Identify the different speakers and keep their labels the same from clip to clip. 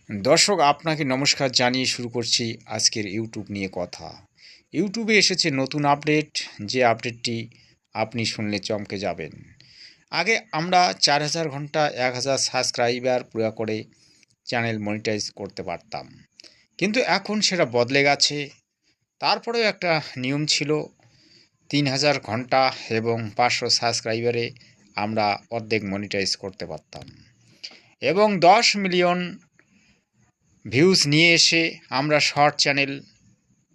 Speaker 1: দর্শক আপনাকে নমস্কার জানিয়ে শুরু করছি আজকের ইউটিউব নিয়ে কথা। ইউটিউবে এসেছে নতুন আপডেট, যে আপডেটটি আপনি শুনলে চমকে যাবেন। আগে আমরা 4000 ঘন্টা 1000 সাবস্ক্রাইবার পুরো করে চ্যানেল মনিটাইজ করতে পারতাম, কিন্তু এখন সেটা বদলে গেছে। তারপরেও একটা নিয়ম ছিল, 3000 ঘন্টা এবং 500 সাবস্ক্রাইবারে আমরা অর্ধেক মনিটাইজ করতে পারতাম এবং 10 মিলিয়ন ভিউজ নিয়ে এসে আমরা শর্ট চ্যানেল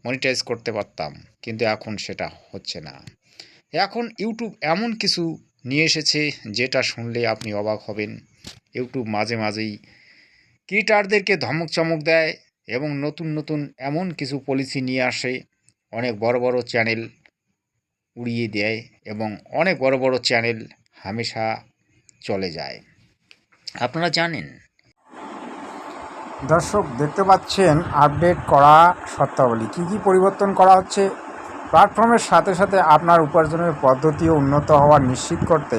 Speaker 1: মনিটাইজ করতে পারতাম, কিন্তু এখন সেটা হচ্ছে না। এখন ইউটিউব এমন কিছু নিয়ে এসেছে যেটা শুনলে আপনি অবাক হবেন। ইউটিউব মাঝে মাঝেই ক্রিয়েটারদেরকে ধমক চমক দেয় এবং নতুন নতুন এমন কিছু পলিসি নিয়ে আসে, অনেক বড় বড় চ্যানেল উড়িয়ে দেয় এবং অনেক বড় বড় চ্যানেল হামেশা চলে যায়। আপনারা জানেন?
Speaker 2: দর্শক দেখতে পাচ্ছেন আপডেট করা শর্তাবলী কী কী পরিবর্তন করা হচ্ছে। প্ল্যাটফর্মের সাথে সাথে আপনার উপার্জনের পদ্ধতিও উন্নত হওয়া নিশ্চিত করতে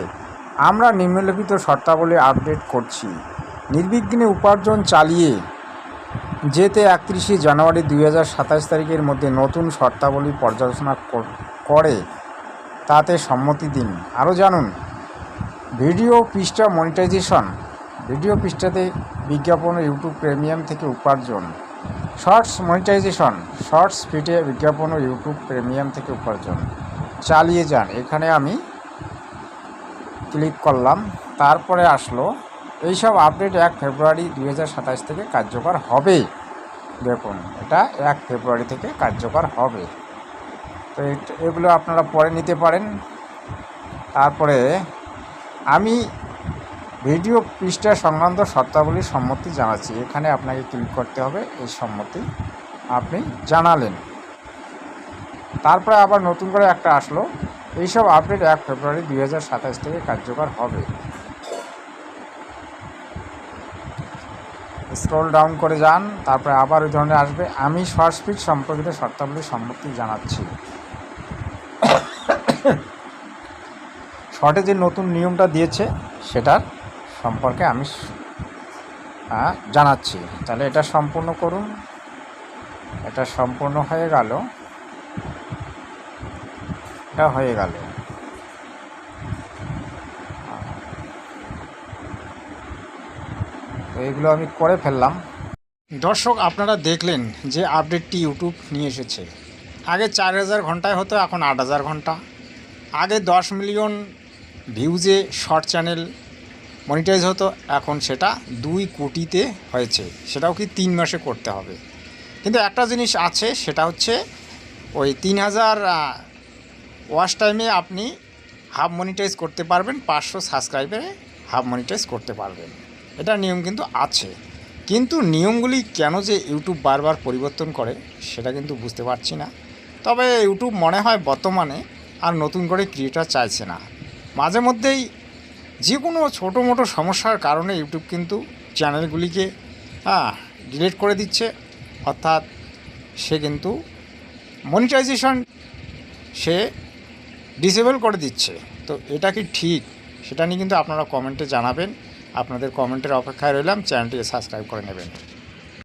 Speaker 2: আমরা নিম্নলিখিত শর্তাবলী আপডেট করছি। নির্বিঘ্নে উপার্জন চালিয়ে যেতে 31শে জানুয়ারি 2027 তারিখের মধ্যে নতুন শর্তাবলী পর্যালোচনা করে তাতে সম্মতি দিন। আরও জানুন ভিডিও পৃষ্ঠা মনিটাইজেশন। ভিডিও পৃষ্ঠাতে বিজ্ঞাপন, ইউটিউব প্রিমিয়াম থেকে উপার্জন। শর্টস মনিটাইজেশন, শর্টস ফিডে বিজ্ঞাপন ও ইউটিউব প্রিমিয়াম থেকে উপার্জন। চালিয়ে যান, এখানে আমি ক্লিক করলাম, তারপরে আসলো এইসব আপডেট 1 ফেব্রুয়ারি 2027 থেকে কার্যকর হবে। দেখুন, এটা 1 ফেব্রুয়ারি থেকে কার্যকর হবে। তো এগুলো আপনারা পরে নিতে পারেন। তারপরে আমি ভিডিও পৃষ্ঠা সংক্রান্ত শর্তাবলীর সম্মতি জানাচ্ছি, এখানে আপনাকে ক্লিক করতে হবে। এই সম্মতি আপনি জানালেন, তারপরে আবার নতুন করে একটা আসলো, এইসব আপডেট 1 ফেব্রুয়ারি 2027 থেকে কার্যকর হবে। স্ক্রল ডাউন করে যান, তারপরে আবার ওই ধরনের আসবে, আমি শর্ট স্পিড সম্পর্কিত শর্তাবলীর সম্মতি জানাচ্ছি। শর্টে যে নতুন নিয়মটা দিয়েছে সেটার সম্পর্কে আমি জানাচ্ছি। তাহলে এটা সম্পূর্ণ করুন। এটা সম্পূর্ণ হয়ে গেল, এটা হয়ে গেল। তো এগুলো আমি করে ফেললাম। দর্শক আপনারা দেখলেন যে আপডেটটি ইউটিউব নিয়ে এসেছে। আগে 4000 ঘন্টায় হতো, এখন 8000 ঘন্টা। আগে 10 মিলিয়ন ভিউজে শর্ট চ্যানেল মনিটাইজ হতো, এখন সেটা 2 কোটিতে হয়েছে। সেটাও কি 3 মাসে করতে হবে। কিন্তু একটা জিনিস আছে, সেটা হচ্ছে ওই 3000 ওয়াচ টাইমে আপনি হাফ মনিটাইজ করতে পারবেন, 500 সাবস্ক্রাইবারে হাফ মনিটাইজ করতে পারবেন। এটা নিয়ম কিন্তু আছে, কিন্তু নিয়মগুলি কেন যে ইউটিউব বারবার পরিবর্তন করে সেটা কিন্তু বুঝতে পারছি না। তবে ইউটিউব মনে হয় বর্তমানে আর নতুন করে ক্রিয়েটার চাইছে না। মাঝে মধ্যেই যে কোনো ছোটো মোটো সমস্যার কারণে ইউটিউব কিন্তু চ্যানেলগুলিকে ডিলিট করে দিচ্ছে, অর্থাৎ সে কিন্তু মনিটাইজেশন সে ডিসেবল করে দিচ্ছে। তো এটা কি ঠিক, সেটা নিয়ে কিন্তু আপনারা কমেন্টে জানাবেন। আপনাদের কমেন্টের অপেক্ষায় রইলাম। চ্যানেলটিকে সাবস্ক্রাইব করে নেবেন।